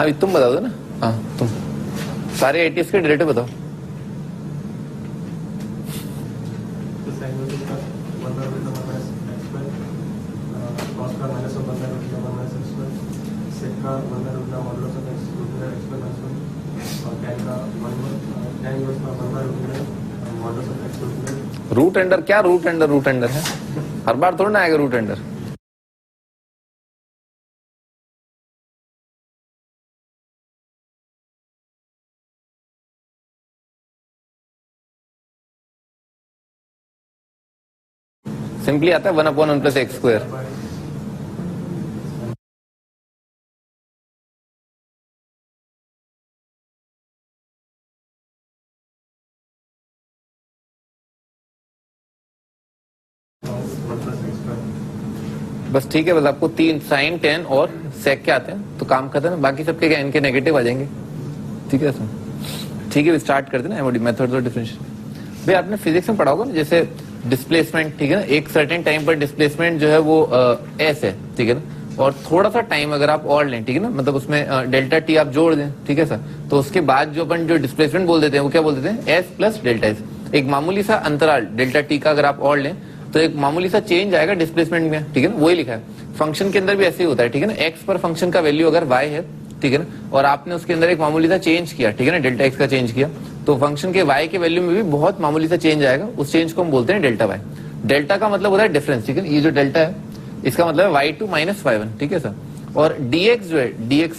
हाँ तुम बता दो ना। हाँ तुम सारे 80s के डेरिवेटिव बताओ। रूट अंडर क्या रूट अंडर है, हर बार थोड़ा ना आएगा रूट अंडर। सिंपली आता है 1/1 प्लस एक्स स्क्वायर। बस ठीक है, बस आपको 3 साइन 10 और सेक के आते हैं तो काम खत्म है, बाकी सबके क्या इनके नेगेटिव आ जाएंगे। ठीक है सर, ठीक है स्टार्ट कर देना एमओडी मेथड्स और डिफरेंशियल। भाई आपने फिजिक्स में पढ़ा होगा ना, जैसे डिस्प्लेसमेंट, ठीक है ना, एक सर्टेन टाइम पर डिस्प्लेसमेंट जो है वो एस है, ठीक है ना, और थोड़ा सा टाइम अगर आप और लें, ठीक है ना, मतलब उसमें डेल्टा टी आप जोड़ दें, ठीक है सर, तो उसके बाद जो अपन जो डिस्प्लेसमेंट बोल देते हैं वो क्या बोल देते हैं, एस प्लस डेल्टा एस। एक मामूली सा अंतराल डेल्टा टी का अगर आप और लें तो एक मामूली सा चेंज आएगा डिस्प्लेसमेंट में, ठीक है ना, वही लिखा है। फंक्शन के अंदर भी ऐसे ही होता है, ठीक है ना, एक्स पर फंक्शन का वैल्यू अगर वाई है, ठीक है ना, और आपने उसके अंदर एक मामूली सा चेंज किया, ठीक है ना, डेल्टा एक्स का चेंज किया, तो फंक्शन के वाई के वैल्यू में भी बहुत मामूली सा चेंज आएगा, उस चेंज को हम बोलते हैं डेल्टा वाई। डेल्टा का मतलब होता है डिफरेंस, ठीक है, ये जो डेल्टा है इसका मतलब है y2 माइनस y1, ठीक है सर। और dx जो है, dx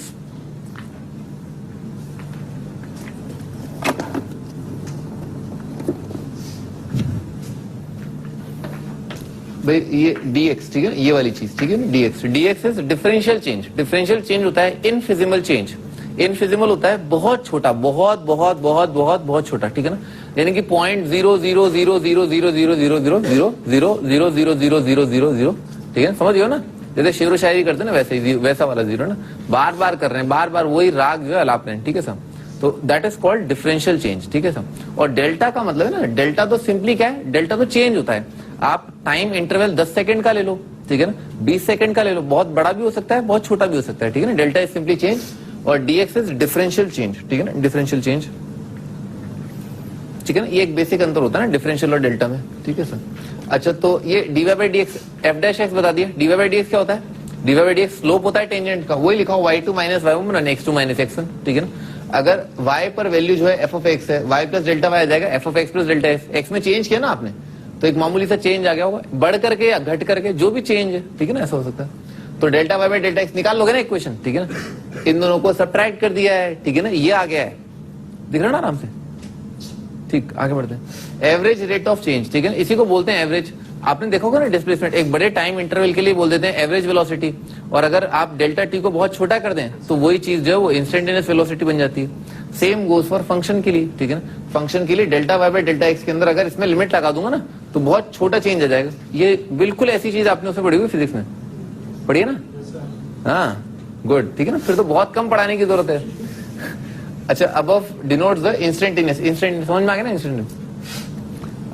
भाई ये dx, ठीक है, ये वाली चीज, ठीक है ना, dx is differential change. Differential change होता है इनफिजिबल चेंज। इनफिजिबल होता है बहुत छोटा, बहुत बहुत बहुत बहुत बहुत छोटा, ठीक है ना, यानी कि 0.000000000000000, ठीक है, समझ गए ना, जैसे शेर व शायरी करते हैं ना, वैसे ही वैसा वाला जीरो ना, बार बार कर रहे हैं, बार बार वही राग जो है अलाप रहे हैं, ठीक है सर, तो that is called differential change, ठीक है सर। और डेल्टा का मतलब है ना, डेल्टा तो सिंपली क्या है, डेल्टा तो चेंज होता है। आप टाइम इंटरवल 10 सेकंड का ले लो, ठीक है ना, 20 सेकंड का ले लो, बहुत बड़ा भी हो सकता है, बहुत छोटा भी हो सकता है, ठीक है ना, डेल्टा इज सिंपली चेंज और dx इज डिफरेंशियल चेंज, ठीक है ना, डिफरेंशियल चेंज, ठीक है ना, ये एक बेसिक अंतर होता है ना डिफरेंशियल और डेल्टा में, ठीक है सर। अच्छा तो ये dy by dx f dash x बता दिया। dy by dx क्या होता है, dy by dx स्लोप होता है टेंजेंट का, वही लिखा हो y2 minus y1 x2 minus x1, ठीक है ना। अगर y पर वैल्यू जो है f of x है, y प्लस डेल्टा y आ जाएगा f of x plus delta x में चेंज किया ना आपने, तो एक मामूली सा चेंज आ गया होगा, बढ़ करके या घट करके जो भी चेंज है, ठीक है ना, ऐसा हो सकता है। तो delta y by delta x निकाल लोगे ना इक्वेशन, ठीक है ना, इन दोनों को सब्ट्रैक्ट कर दिया है, ठीक है ना, ये आ गया है, दिख रहा ना आराम से, ठीक, आगे बढ़ते हैं। एवरेज रेट ऑफ चेंज, ठीक है ना, इसी को बोलते हैं एवरेज। आपने देखा होगा ना डिस्प्लेसमेंट, एक बड़े टाइम इंटरवल के लिए बोल देते हैं एवरेज वेलोसिटी, और अगर आप डेल्टा टी को बहुत छोटा कर दें तो वही चीज जो है वो इंस्टेंटेनियस वेलोसिटी बन जाती है। सेम गोज फॉर फंक्शन के लिए, ठीक है ना, फंक्शन के लिए delta y by delta x के अंदर अगर इसमें लिमिट लगा दूंगा ना तो बहुत छोटा चेंज आ जाएगा। ये बिल्कुल ऐसी चीज आपने उसमें पढ़ी हुई फिजिक्स में, पढ़ी है ना, हाँ गुड, ठीक है ना, फिर तो बहुत कम पढ़ाने की जरूरत है। अच्छा, above denotes the instantaneous, instantaneous समझ में आ गया ना, इंस्टेंटेनियस।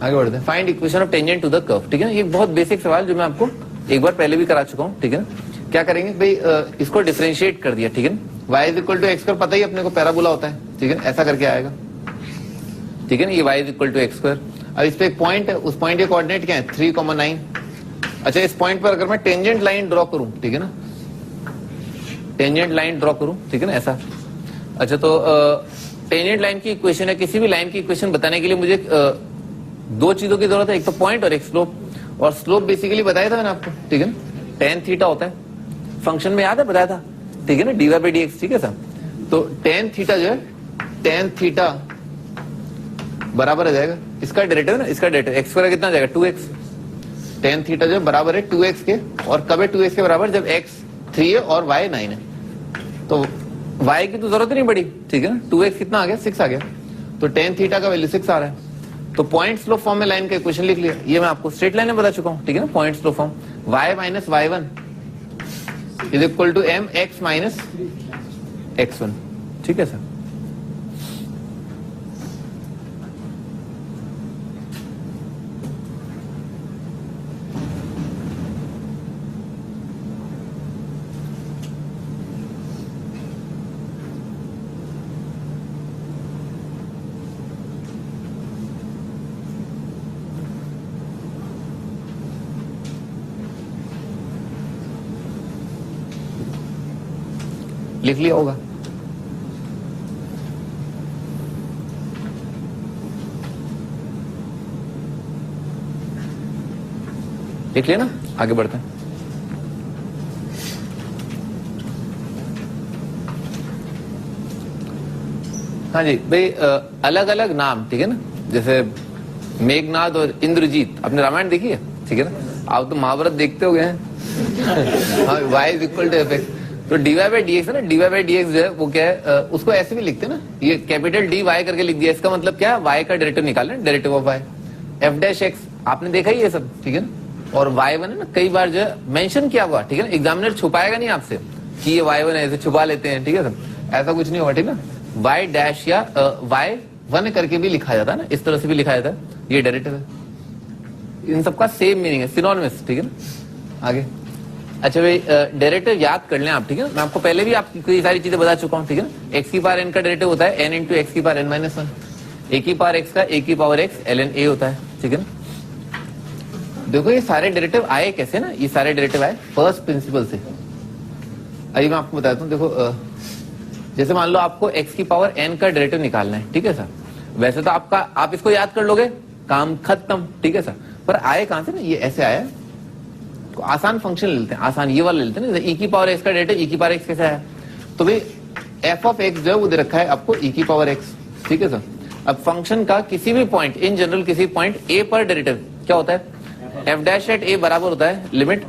आगे बढ़ते हैं, find equation of tangent to the curve, ठीक है ना, ये बहुत बेसिक सवाल जो मैं आपको एक बार पहले भी करा चुका हूँ, ठीक है ना। क्या करेंगे भाई, इसको डिफरेंशिएट कर दिया, ठीक है ना, y is equal to x square, पता ही अपने को पैराबोला होता है, ठीक है ना, ऐसा करके आएगा, ठीक है ना, ये y is equal to x square. अब इस पे एक पॉइंट है, उस पॉइंट के कोऑर्डिनेट क्या है 3,9। अच्छा, इस पॉइंट पर अगर मैं टेंजेंट लाइन ड्रॉ करूं, ठीक है ना, टेंजेंट लाइन ड्रॉ करूं, ठीक है ना, ऐसा। अच्छा तो टेंजेंट लाइन की इक्वेशन है, किसी भी लाइन की इक्वेशन बताने के लिए मुझे दो चीजों की जरूरत है, एक तो पॉइंट और एक स्लोप। और स्लोप बेसिकली बताया था मैंने आपको, ठीक है ना, tan थीटा होता है, फंक्शन में याद है बताया था, ठीक है ना, dy by dx, ठीक है सर। तो tan थीटा जो है, tan थीटा बराबर आ जाएगा इसका डेरिवेटिव ना, इसका डेरिवेटिव एक्स स्क्वायर कितना आ जाएगा 2x। tan थीटा जो बराबर है 2x के, और कब है 2x के बराबर, जब x 3 है और y 9 है। तो y की तो जरूरत ही नहीं पड़ी, ठीक है ना, 2x कितना आ गया 6 आ गया, तो tan थीटा का वैल्यू 6 आ रहा है। तो पॉइंट स्लोप फॉर्म में लाइन का इक्वेशन लिख लिया, ये मैं आपको स्ट्रेट लाइन में बता चुका हूं, ठीक है ना, point slope form y minus y1 is equal to mx minus x1, ठीक है सर। लिख लिया होगा। लिख लिया ना, आगे बढ़ते हैं। हाँ जी भाई, अलग अलग नाम, ठीक है ना, जैसे मेघनाद और इंद्रजीत, आपने रामायण देखी है, ठीक है ना, आप तो महाभारत देखते हो गए हैं। हाँ, y is equal to f x, तो dy बाई डी एक्स है ना, dy बाई डी एक्स जो है वो क्या है, उसको ऐसे भी लिखते हैं ना, ये कैपिटल डी वाई करके लिख दिया, इसका मतलब क्या है, y का डेरिवेटिव निकालना, derivative of y, F dash x आपने देखा ही ये सब, ठीक है ना, और y1 है ना, कई बार जो है मेंशन किया हुआ, ठीक है ना, एग्जामिनर छुपाएगा नहीं आपसे कि ये y1 है, ऐसे छुपा लेते हैं, ठीक है सर, ऐसा कुछ नहीं होगा, ठीक है ना, y डैश या y1 करके भी लिखा जाता है ना, इस तरह से भी लिखा जाता है, ये डेरिवेटिव है, इन सबका सेम मीनिंग है, सिनोनिमस, ठीक है ना। आगे अच्छा भाई, डेरिवेटिव याद कर लें आप, ठीक है ना, मैं आपको पहले भी आपको ये सारी चीजें बता चुका हूँ, ठीक है ना, एक्स की पावर एन का डेरिवेटिव होता है एन इंटू एक्स की power n minus one, a की पावर एक्स का ए की power x l n a होता है, ठीक है ना। देखो ये सारे डेरिवेटिव आए कैसे ना, ये सारे डेरिवेटिव आए फर्स्ट प्रिंसिपल से। अभी मैं आपको बताता हूँ, देखो जैसे मान लो आपको x की पावर n का डेरिवेटिव निकालना है, ठीक है सर, वैसे तो आप इसको याद कर लोगे, काम खत्म, ठीक है सर, पर आए कहां से ना, ये ऐसे आया, तो आसान फंक्शन ले लेते हैं, आसान ये वाला ले लेते हैं ना, e की पावर x का डेरिवेटिव e की पावर x कैसे आया, तो भाई f ऑफ x जो है वो दे रखा है आपको e की पावर x, ठीक है सर। अब फंक्शन का किसी भी पॉइंट, इन जनरल किसी पॉइंट a पर डेरिवेटिव क्या होता है, f डैश एट a बराबर होता है limit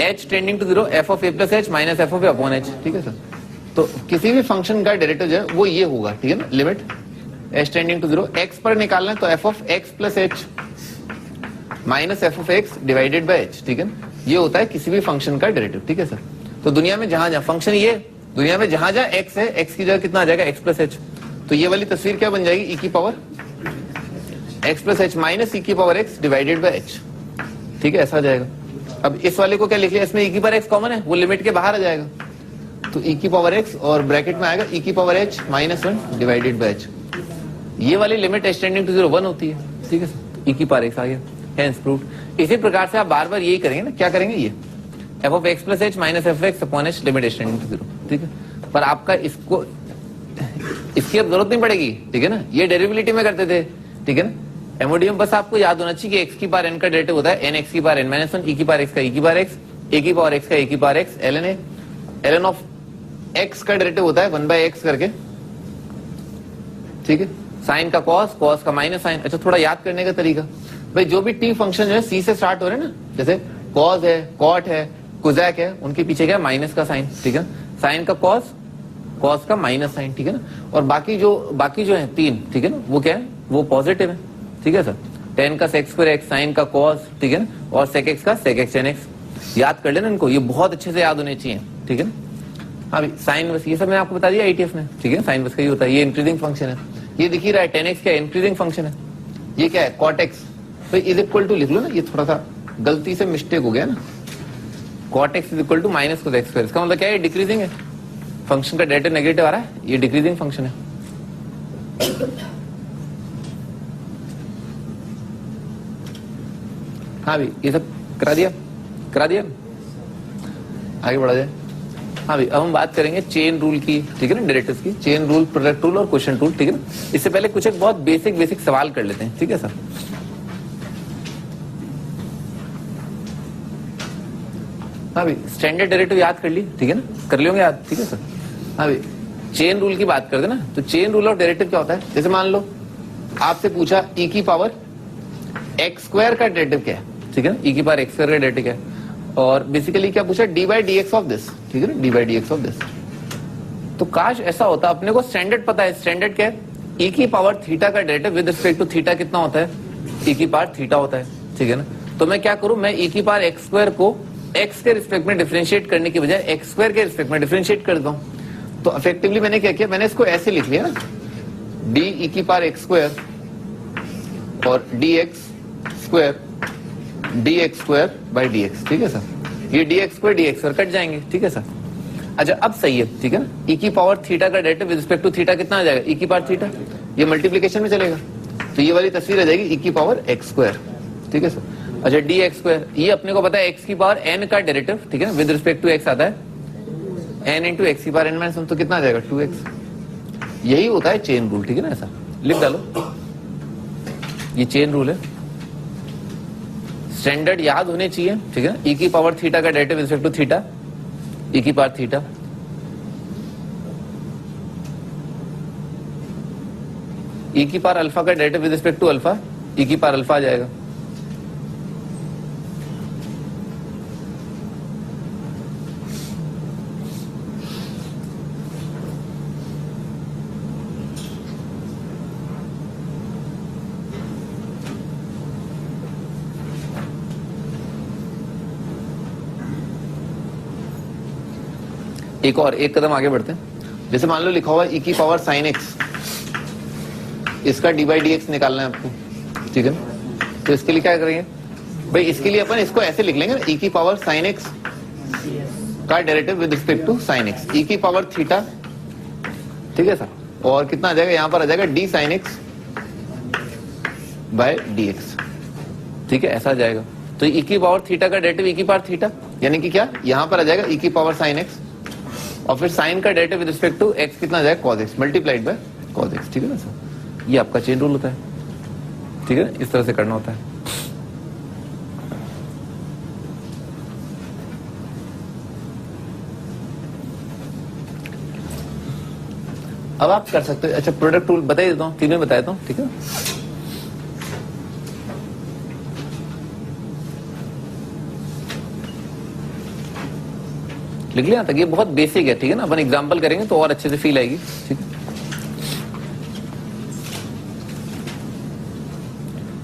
h tending to 0 f of a plus h minus f of a upon h, ठीक है सर। तो किसी भी फंक्शन का डेरिवेटिव जो है वो ये होगा, ठीक है ना, limit h tending to 0, x पर निकालना है तो f of x plus h minus f of x divided by h, ठीक है ना, ये होता है किसी भी फंक्शन का डेरिवेटिव, ठीक है सर। तो दुनिया में जहां जहां फंक्शन ये, दुनिया में जहां जहां x है, x की जगह कितना आ जाएगा, x प्लस h, तो ये वाली तस्वीर क्या बन जाएगी, e की power x plus h minus e की power x divided by h, ठीक है, ऐसा आ जाएगा। अब इस वाले को क्या लिख लिया, इसमें e की पावर x कॉमन है, वो लिमिट के बाहर आ जाएगा, तो e की पावर x और ब्रैकेट में आएगा e की power h minus 1 divided by h, ये वाली लिमिट h टेंडिंग टू 0 1 होती है, ठीक है सर, e की पावर x आ गया, हेंस प्रूव्ड। इसी प्रकार से आप बार बार यही करेंगे ना, क्या करेंगे, ये f of x plus h minus f of x upon h limit h tending to 0, ठीक है, पर आपका इसको इसकी अब जरूरत नहीं पड़ेगी, ठीक है ना, ये डेरिवेटिव में करते थे, ठीक है ना, एमओडीएम बस आपको याद होना चाहिए कि x की पावर n का डेरिवेटिव होता है n x की पावर n माइनस 1, e की पावर x का e की पावर x, a की पावर x का a की power x ln a, ln of x का डेरिवेटिव होता है 1 बाय x करके, ठीक है, साइन का कॉस, कॉस का माइनस साइन। अच्छा थोड़ा याद करने का तरीका, भाई जो भी t फंक्शन जो है c से स्टार्ट हो रहे हैं ना, जैसे कॉस है, कॉट है, कोजैक है, उनके पीछे क्या है, माइनस का साइन, ठीक है, साइन का कॉस, कॉस का माइनस साइन, ठीक है ना, और बाकी जो है तीन, ठीक है ना, वो क्या है, वो पॉजिटिव है, ठीक है सर, टेन का सेक स्क्वायर एक्स, साइन का कॉस, ठीक है ना, और सेक एक्स का सेक एक्स टेन एक्स, याद कर लेना इनको, ये बहुत अच्छे से याद होने चाहिए, ठीक है ना। हाँ भाई साइन बस, ये सब मैंने आपको बता दिया आईटीएफ में, ठीक है, साइन बस का ये होता है, ये इंक्रीजिंग फंक्शन है, ये दिख ही रहा है, टेन एक्स क्या इंक्रीजिंग फंक्शन है, ये क्या है, कॉट एक्स, तो इज इक्वल टू लिख लो ना, ये थोड़ा सा गलती से मिस्टेक हो गया ना, cot x is equal to minus cos x square, इसका मतलब क्या है, डिक्रीजिंग है, फंक्शन का डेरिवेटिव नेगेटिव आ रहा है, ये डिक्रीजिंग फंक्शन है। हाँ भाई ये सब करा दिया, आगे बढ़ा जाए। हाँ भाई अब हम बात करेंगे चेन रूल की, ठीक है ना, डेरिवेटिव्स की, चेन रूल, प्रोडक्ट रूल और क्वोशिएंट रूल, ठीक है ना। इससे पहले कुछ एक बहुत बेसिक सवाल कर लेते हैं, ठीक है सर। हाँ भाई स्टैंडर्ड डेरिवेटिव याद कर ली, ठीक है ना, कर लियोगे याद, ठीक है सर। हाँ भाई चेन रूल की बात करते ना, तो चेन रूल और डेरिवेटिव क्या होता है, जैसे मान लो आपसे पूछा e की पावर एक्स स्क्वायर का डेरिवेटिव क्या है, ठीक है ना, e की पावर एक्स स्क्वायर का डेरिवेटिव क्या है, और बेसिकली क्या पूछा, D by d x of this, ठीक है ना, D by d x of this. तो काश ऐसा होता, अपने को स्टैंडर्ड पता है, स्टैंडर्ड क्या है, e की पावर थीटा का derivative with respect to theta कितना होता है, e की पावर थीटा होता है, ठीक है ना। तो मैं क्या करूं, मैं e की पावर एक्स स्क्वायर को x के रिस्पेक्ट में डिफरेंशिएट करने की बजाय एक्स स्क्वायर के रिस्पेक्ट में डिफरेंशिएट कर देता हूं। तो इफेक्टिवली मैंने क्या किया, मैंने इसको ऐसे लिख लिया ना, डी ई की पावर एक्स स्क्वायर और D x square by d x, ठीक है सर। ये डी एक्स स्क्वायर कट जाएंगे, ठीक है सर। अच्छा अब सही है, ठीक है ना, ई की पावर थीटा का derivative with respect to theta कितना आ जाएगा, ई की पावर थीटा, ये मल्टीप्लीकेशन में चलेगा, तो ये वाली तस्वीर आ जाएगी ई की पावर एक्स स्क्वायर, ठीक है सर। अच्छा डी एक्स स्क्वायर, ये अपने को पता है एक्स की पावर एन का डेरिवेटिव, ठीक है ना, विद रिस्पेक्ट टू एक्स आता है n इंटू एक्स की पावर n माइनस 1, तो कितना आ जाएगा 2x। यही होता है चेन रूल, ठीक है ना, ऐसा लिख डालो, ये चेन रूल है, स्टैंडर्ड याद होने चाहिए, ठीक है ना। e की पावर थीटा का derivative with respect to theta, e की पावर थीटा, e की पावर अल्फा का derivative with respect to alpha, e की पावर अल्फा आ जाएगा। एक कदम आगे बढ़ते हैं। जैसे मान लो लिखा हुआ है e की पावर साइन एक्स, इसका डी बाई डी एक्स निकालना है आपको, ठीक है ना। तो इसके लिए क्या करेंगे भाई, इसके लिए अपन इसको ऐसे लिख लेंगे, e की पावर साइन एक्स का derivative with respect to sine x, e की पावर थीटा, ठीक है सर, और कितना आ जाएगा, यहां पर आ जाएगा d sine x by d x, ठीक है, ऐसा आ जाएगा। तो e की पावर थीटा का डेरिवेटिव e की पावर थीटा, यानी कि क्या, यहां पर आ जाएगा e की पावर साइन एक्स, और फिर साइन का derivative with respect to x कितना आ जाएगा, cos x multiplied by cos x, ठीक है ना सर। ये आपका चेन रूल होता है, ठीक है, इस तरह से करना होता है। अब आप कर सकते हो, अच्छा प्रोडक्ट रूल बता देता हूँ, तीनों बता देता हूँ, ठीक है। लिख लिया तक, ये बहुत बेसिक है, ठीक है ना, अपन एग्जांपल करेंगे तो और अच्छे से फील आएगी, ठीक है।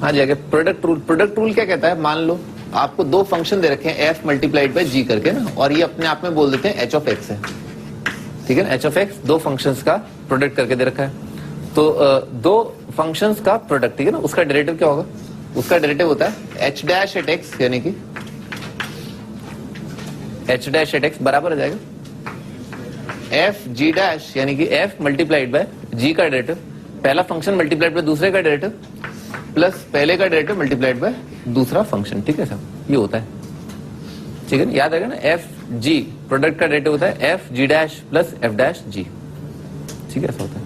हाँ जाएगा प्रोडक्ट रूल। प्रोडक्ट रूल क्या कहता है, मान लो आपको दो फंक्शन दे रखे हैं f मल्टीप्लाइड बाय g करके ना, और ये अपने आप में बोल देते हैं h ऑफ x है, ठीक है ना। h ऑफ x दो फंक्शंस का प्रोडक्ट करके दे रखा है, तो दो फंक्शंस का प्रोडक्ट, ठीक है ना, उसका डेरिवेटिव क्या होगा, उसका डेरिवेटिव होता है h डैश एट x, यानी कि h डैश एट x बराबर हो जाएगा f g डैश, यानी कि f मल्टीप्लाइड बाय g का डेरिवेटिव, पहला फंक्शन मल्टीप्लाइड बाय दूसरे का डेरिवेटिव, प्लस पहले का डेरिवेटिव मल्टीप्लाइड बाय दूसरा फंक्शन, ठीक है साहब, ये होता है, ठीक है ना, याद आएगा ना। एफ जी प्रोडक्ट का डेरिवेटिव होता है f g dash plus f dash g, ठीक है, ऐसा होता है।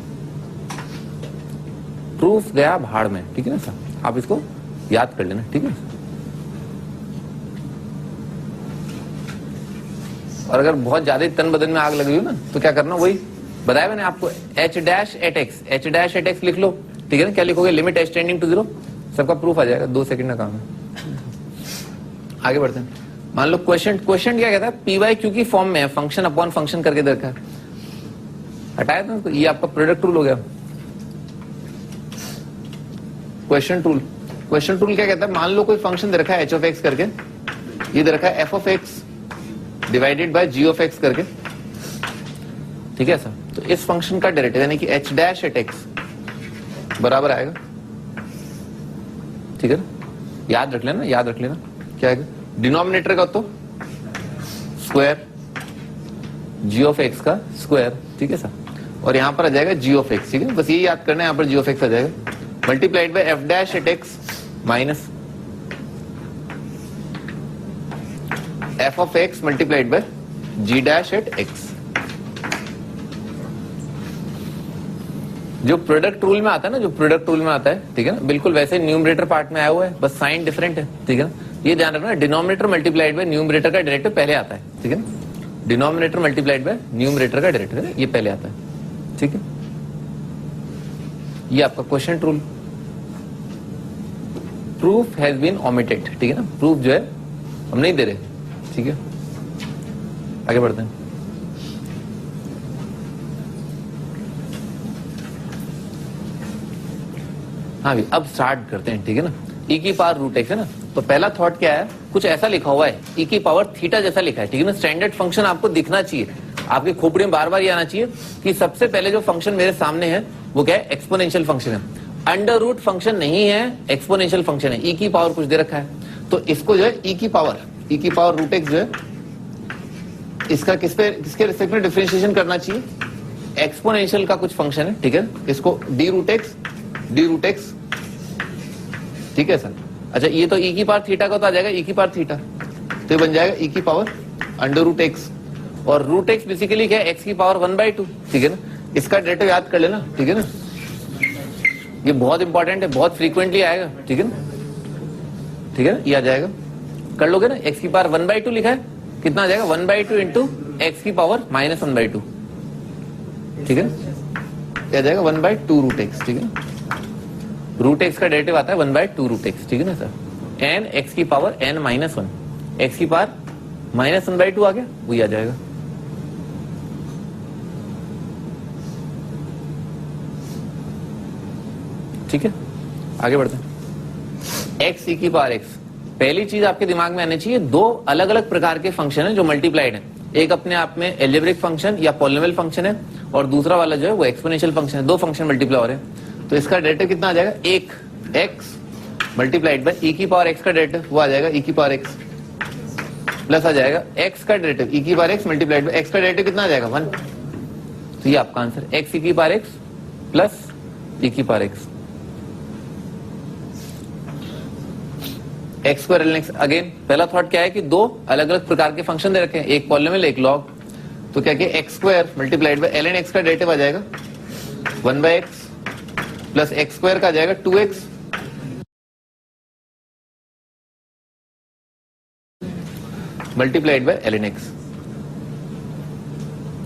प्रूफ गया भाड़ में, ठीक है ना साहब, आप इसको याद कर लेना, ठीक है। और अगर बहुत ज्यादा तन बदन में आग लगी हो ना, तो क्या करना, वही बताया मैंने आपको, h dash at x, h dash at x लिख लो, ठीक है ना। क्या लिखोगे, लिमिट एच टेंडिंग टू 0, सबका प्रूफ आ जाएगा, 2 सेकंड का काम है। आगे बढ़ते हैं। मान लो क्वेश्चन क्या कहता है, पी वाई क्यू की फॉर्म में है, फंक्शन अपॉन फंक्शन करके देखा है, हटाया था, तो ये आपका प्रोडक्ट रूल हो गया। क्वेश्चन टूल क्या कहता है, मान लो कोई फंक्शन दे रखा है एच ऑफ एक्स करके, ये दे रखा है f of x divided by g of x करके, ठीक है सर। तो इस फंक्शन का डेरिवेटिव यानी कि एच डैश एट एक्स बराबर आएगा, ठीक है ना, याद रख लेना क्या आएगा, डिनोमिनेटर का तो स्क्वायर जी ऑफ एक्स का स्क्वायर, ठीक है सर, और यहां पर आ जाएगा जी ऑफ एक्स, ठीक है, बस ये याद करना है, यहां पर जी ऑफ एक्स आ जाएगा, multiplied by f dash at x minus f of x multiplied by g dash at x. जो प्रोडक्ट रूल में आता है, ठीक है ना, बिल्कुल वैसे न्यूमरेटर पार्ट में आया हुआ है, बस साइन डिफरेंट है, ठीक है ना। ये ध्यान रखना, डिनोमिनेटर मल्टीप्लाइड बाय न्यूमरेटर का डेरिवेटिव पहले आता है, ठीक है ना, डिनोमिनेटर मल्टीप्लाइड बाय न्यूमरेटर का डेरिवेटिव है, ये पहले आता है, ठीक है। ये आपका question rule. Proof has been omitted, ठीक है ना, प्रूफ जो है हम नहीं दे रहे, ठीक है। आगे बढ़ते हैं। हाँ भी अब स्टार्ट करते हैं, ठीक है ना। e की पावर रूट एक्स है ना, तो पहला थॉट क्या है, कुछ ऐसा लिखा हुआ है e की पावर थीटा जैसा लिखा है, ठीक है ना। स्टैंडर्ड फंक्शन आपको दिखना चाहिए, आपकी खोपड़ी में बार बार ये आना चाहिए कि सबसे पहले जो फंक्शन मेरे सामने है वो क्या है, एक्सपोनेंशियल फंक्शन है, अंडर रूट फंक्शन नहीं है, एक्सपोनेंशियल फंक्शन है। e की पावर कुछ दे रखा है, तो इसको जो है e की पावर रूट एक्स जो है, इसका किसके रिस्पेक्ट में डिफरेंशिएशन करना चाहिए, एक्सपोनेंशियल का कुछ फंक्शन है, ठीक है, इसको डी रूट एक्स, ठीक है सर। अच्छा ये तो e की पावर थीटा का तो आ जाएगा e की पावर थीटा, तो ये बन जाएगा e की पावर अंडर रूट एक्स, और रूट एक्स बेसिकली क्या है, एक्स की पावर 1/2, ठीक है ना। इसका डेरिवेटिव याद कर लेना, ठीक है ना, ये बहुत इंपॉर्टेंट है, बहुत फ्रीक्वेंटली आएगा, ठीक है ना, ठीक है ना, ये आ जाएगा, कर लोगे ना। एक्स की पावर 1/2 लिखा है, कितना आ जाएगा 1/2 इंटू एक्स की पावर -1/2, ठीक है ना, क्या जाएगा 1/2 रूट एक्स, ठीक है ना। रूट एक्स का डेरिवेटिव आता है 1/2 रूट एक्स, ठीक है ना सर। एन एक्स की पावर n-1, एक्स की पावर -1/2 आ गया, वही आ जाएगा। ठीक है, आगे बढ़ते हैं। एक्स ई की पावर एक्स, पहली चीज आपके दिमाग में आनी चाहिए, दो अलग अलग प्रकार के फंक्शन है जो मल्टीप्लाइड है। एक अपने आप में एल्जेब्रिक फंक्शन या पॉलिनोमियल फंक्शन है, और दूसरा वाला जो है वो एक्सपोनेंशियल फंक्शन है। दो फंक्शन मल्टीप्लाई हो रहे हैं, तो इसका डेरिवेटिव कितना आ जाएगा, एक एक्स मल्टीप्लाइड बाय ई की पावर एक्स का डेरिवेटिव, वो आ जाएगा ई की पावर एक्स, प्लस आ जाएगा एक्स का डेरिवेटिव ई की power x multiplied bye x का डेरिवेटिव कितना आ जाएगा 1। तो ये आपका आंसर, एक्स ई की पावर एक्स प्लस ई की power x. X square ln x, again पहला थॉट क्या है कि दो अलग अलग प्रकार के फंक्शन दे रखे हैं, एक पॉलिनोमियल एक लॉग। तो क्या x square multiplied by ln x का डेरिवेटिव आ जाएगा 1/x प्लस एक्स स्क्वायर का आ जाएगा 2x multiplied by ln x,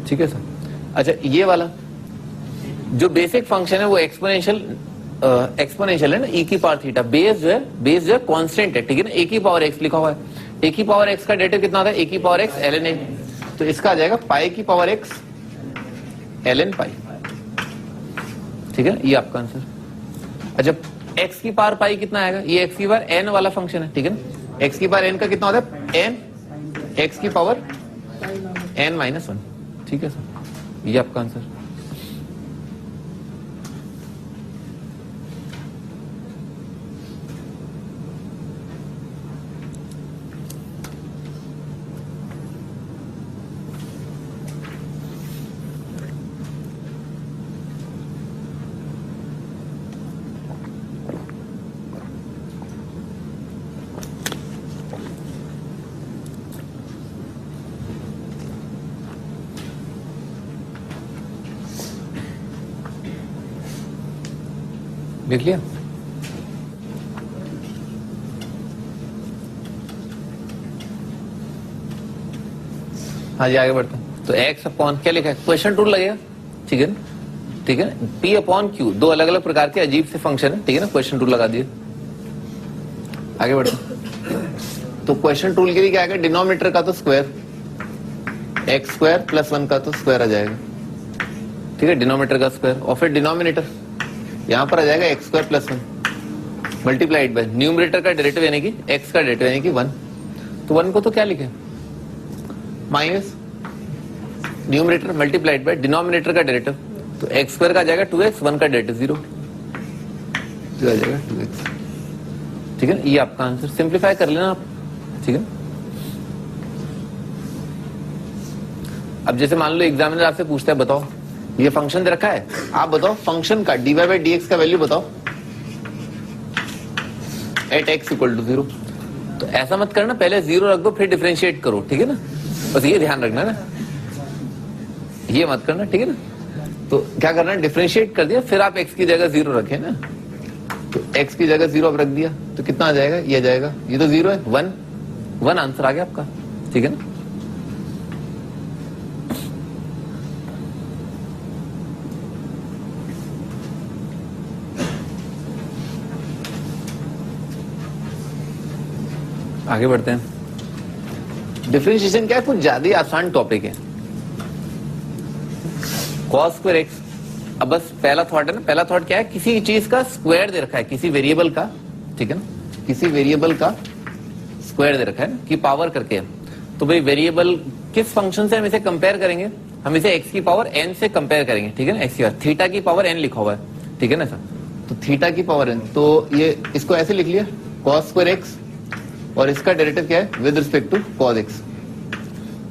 ठीक है सर। अच्छा, ये वाला जो बेसिक फंक्शन है वो एक्सपोनेंशियल है ना, e की पावर थीटा। बेस जो है कांस्टेंट है, ठीक है ना, a की पावर x लिखा हुआ है। a की पावर x का डेरिवेटिव कितना होता है, a की पावर x ln a, तो इसका आ जाएगा पाई की पावर x ln पाई, ठीक है, ये आपका आंसर। अच्छा, x की पावर पाई कितना आएगा, ये x की पावर n वाला फंक्शन है, ठीक है ना। x की पावर n का कितना होता है, n x की पावर n-1, ठीक है सर, ये आपका आंसर। लिख लिया, हाँ जी, आगे बढ़ते हैं। तो एक्स अपॉन क्या लिखा है, क्वेश्चन रूल लगेगा, ठीक है ना, ठीक है ना। पी अपॉन क्यू, दो अलग अलग प्रकार के अजीब से फंक्शन है, ठीक है ना, क्वेश्चन रूल लगा दिए, आगे बढ़ते हैं। तो क्वेश्चन रूल के लिए क्या आएगा, डिनोमिनेटर का तो स्क्वायर, एक्स स्क्वायर प्लस 1 का तो स्क्वायर आ जाएगा, ठीक है, डिनोमिनेटर का स्क्वायर, और फिर डिनोमिनेटर यहां पर आ जाएगा x square plus 1 multiplied by numerator का डेरिवेटिव यानी कि एक्स का डेरिवेटिव यानी कि 1। तो 1 को तो क्या लिखे, minus numerator multiplied by denominator का डेरिवेटिव, तो एक्स स्क्वायर का आ जाएगा 2x, 1 का डेरिवेटिव 0, तो आ जाएगा 2x, ठीक है, ये आपका आंसर। सिंप्लीफाई कर लेना आप, ठीक है। अब जैसे मान लो एग्जामिनर आपसे पूछता है, बताओ ये फंक्शन दे रखा है, आप बताओ फंक्शन का dy/dx का वैल्यू बताओ एट x = 0। तो ऐसा मत करना, पहले 0 रख दो फिर डिफरेंशिएट करो, ठीक है ना, बस ये ध्यान रखना ना, ये मत करना, ठीक है ना। तो क्या करना, डिफरेंशिएट कर दिया, फिर आप x की जगह 0 रखे ना, तो x की जगह 0 आप रख दिया, तो कितना आ जाएगा, ये आ जाएगा, ये तो 0 है, 1 आंसर आ गया आपका, ठीक है ना। आगे बढ़ते हैं। डिफरेंशिएशन क्या है, कुछ ज्यादा ही आसान टॉपिक है, cos स्क्वायर एक्स। अब बस पहला थॉट है ना, पहला थॉट क्या है, किसी चीज का स्क्वायर दे रखा है, किसी वेरिएबल का, ठीक है ना, किसी वेरिएबल का स्क्वायर दे रखा है कि पावर करके है। तो भाई वेरिएबल किस फंक्शन से हम इसे कंपेयर करेंगे, हम इसे x की पावर n से कंपेयर करेंगे, ठीक है ना, x की पावर थीटा की पावर n लिखा हुआ है, ठीक है ना सर। तो थीटा की पावर n, तो ये इसको ऐसे लिख लिया cos स्क्वायर एक्स, और इसका डेरिवेटिव क्या है with respect to cos x,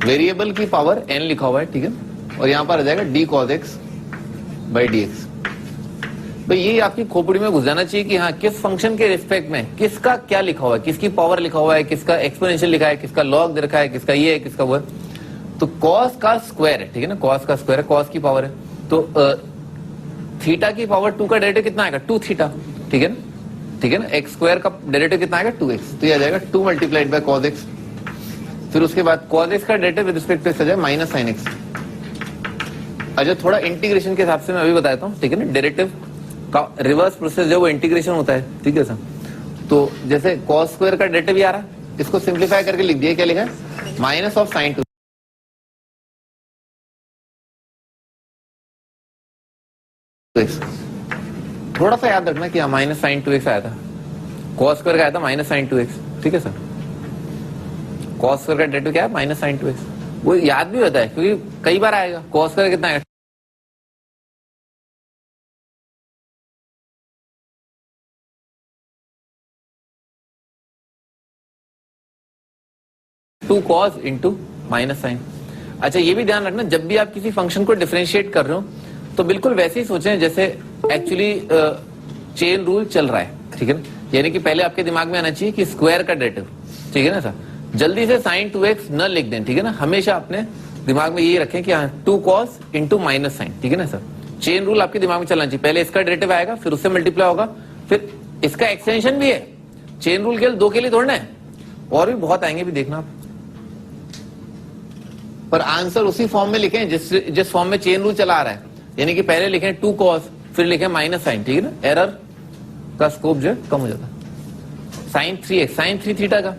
variable की पावर n लिखा हुआ है, ठीक है, और यहां पर आ जाएगा d cos x by dx। भाई ये आपकी खोपड़ी में घुस जाना चाहिए कि हाँ किस फंक्शन के रिस्पेक्ट में किसका क्या लिखा हुआ है, किसकी पावर लिखा हुआ है, किसका एक्सपोनेंशियल लिखा है, किसका लॉग दे रखा है, किसका ये है, किसका वो है। तो कॉस का स्क्वायर है, ठीक है ना, कॉस का स्क्वायर है, कॉस की पावर है, तो थीटा की पावर 2 का डेरिवेटिव कितना आएगा, 2 थीटा, ठीक है ना, ठीक है ना, एक्स स्क्वायर का डेरिवेटिव कितना आएगा 2x, तो ये आ जाएगा 2 मल्टीप्लाइड बाय कॉस एक्स। फिर उसके बाद कॉस एक्स का derivative with respect to x आ जाएगा माइनस साइन एक्स। अच्छा थोड़ा इंटीग्रेशन के हिसाब से मैं अभी बताता हूँ, ठीक है ना, डेरिवेटिव का रिवर्स प्रोसेस जो वो इंटीग्रेशन होता है, ठीक है सर। तो जैसे कॉस स्क्वायर का डेरिवेटिव भी आ रहा है, इसको सिंप्लीफाई करके लिख दिया, क्या लिखा है, माइनस ऑफ साइन 2x। थोड़ा सा याद रखना कि माइनस साइन 2x आया था, कॉस स्क्वायर का आया था माइनस साइन 2x, ठीक है सर। कॉस स्क्वायर का डेरिवेटिव क्या है, माइनस साइन 2x, वो याद भी होता है क्योंकि कई बार आएगा। कॉस स्क्वायर कितना आएगा, two cos into minus sine. अच्छा ये भी ध्यान रखना, जब भी आप किसी फंक्शन को डिफरेंशिएट कर रहे हो तो बिल्कुल वैसे ही सोचें जैसे एक्चुअली चेन रूल चल रहा है, ठीक है ना, यानी कि पहले आपके दिमाग में आना चाहिए कि स्क्वायर का डेरिवेटिव, ठीक है ना सर। जल्दी से साइन 2x न लिख दें, ठीक है ना, हमेशा अपने दिमाग में यही रखें कि हाँ 2 कॉस इंटू माइनस साइन, ठीक है ना सर। चेन रूल आपके दिमाग में चलना चाहिए, पहले इसका डेरिवेटिव आएगा, फिर उससे मल्टीप्लाई होगा, फिर इसका एक्सटेंशन भी है। चेन रूल केवल 2 के लिए थोड़ा है, और भी बहुत आएंगे, भी देखना आप। पर आंसर उसी फॉर्म में लिखें जिस फॉर्म में चेन रूल चला आ रहा है, यानी कि पहले लिखें 2 कॉस फिर लिखें माइनस साइन, ठीक है ना, एरर का स्कोप जो है कम हो जाता है। साइन 3x, साइन 3 थीटा का,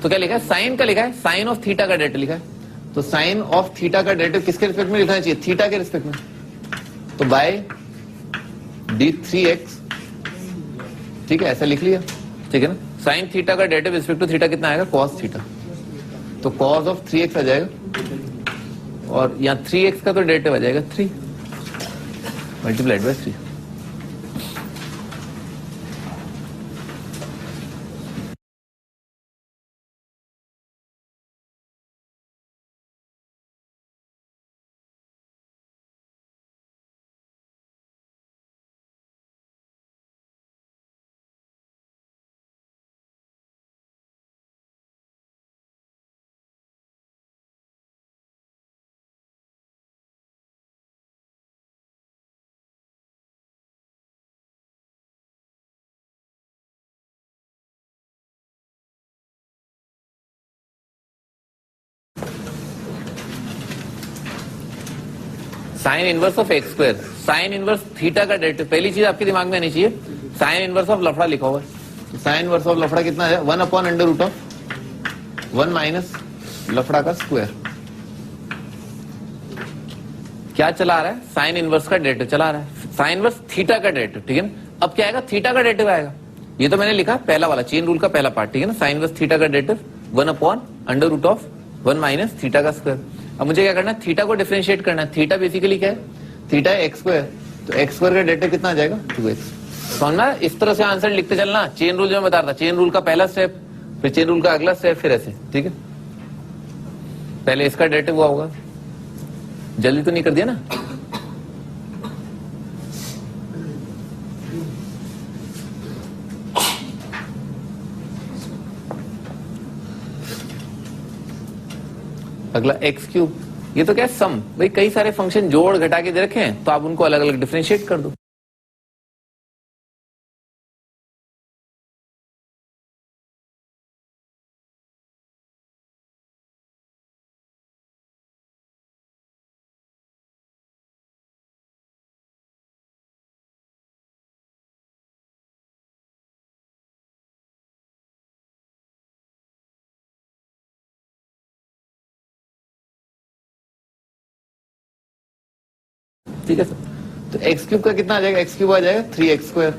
तो क्या लिखा है, साइन का लिखा है, साइन ऑफ थीटा का डेरिवेटिव लिखा है, तो साइन ऑफ थीटा का डेरिवेटिव किसके रिस्पेक्ट में लिखना चाहिए, थीटा के रिस्पेक्ट में, तो बाय d3x, ठीक है, ऐसा लिख लिया, ठीक है ना। साइन थीटा का डेरिवेटिव रिस्पेक्ट टू थीटा कितना आएगा, कॉस थीटा, तो कॉस ऑफ 3x आ जाएगा, और यहाँ 3x का तो डेरिवेटिव आ जाएगा 3 multiplied by 3। Sine inverse of x square, sign inverse theta का डेरिवेटिव, पहली चीज आपके दिमाग में आनी चाहिए, साइन इनवर्स ऑफ लफड़ा लिखा हुआ है, साइन इनवर्स ऑफ लफड़ा कितना है, 1 upon under root of 1 minus लफड़ा का स्क्वायर। क्या चला रहा है, साइन इनवर्स का डेरिवेटिव चला रहा है, साइन इनवर्स थीटा का डेरिवेटिव, ठीक है ना। अब क्या आएगा, थीटा का डेरिवेटिव आएगा, ये तो मैंने लिखा पहला वाला चेन रूल का पहला पार्ट, ठीक है ना, साइन इनवर्स थीटा का derivative 1 upon under root of 1 minus theta का स्क्वायर। अब मुझे क्या करना है, थीटा को डिफरेंशिएट करना है, थीटा बेसिकली क्या है, थीटा है एक्स स्क्वायर, तो एक्स स्क्वायर का डेरिवेटिव कितना आ जाएगा 2x। समझना, इस तरह से आंसर लिखते चलना, चेन रूल जो मैं बता रहा था, चेन रूल का पहला स्टेप, फिर चेन रूल का अगला स्टेप, फिर ऐसे, ठीक है। पहले इसका डेरिवेटिव हुआ होगा, जल्दी तो नहीं कर दिया ना। अगला एक्स क्यूब, ये तो क्या है सम, भाई कई सारे फंक्शन जोड़ घटा के दे रखे हैं, तो आप उनको अलग अलग डिफरेंशिएट कर दो। ठीक है सर, तो एक्स क्यूब का कितना आ जाएगा, एक्स क्यूब आ जाएगा 3x स्क्वायर,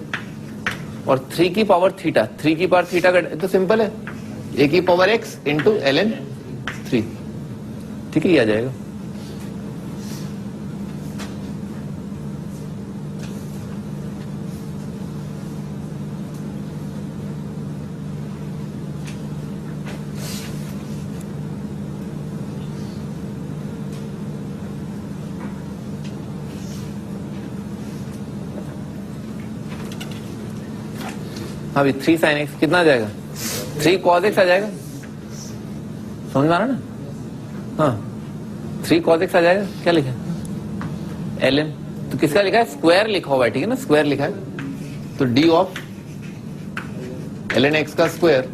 और 3 की पावर थीटा, 3 की पावर थीटा का तो सिंपल है, a की पावर x इंटू ln 3, ठीक है, ये आ जाएगा। हाँ भी 3 sin x कितना आ जाएगा, 3 cos x आ जाएगा, समझ में आ रहा ना। हाँ 3 cos x आ जाएगा, क्या लिखा है ln, तो किसका लिखा है, स्क्वायर लिखा हुआ है, ठीक है ना, स्क्वायर लिखा है, तो d ऑफ ln x का स्क्वायर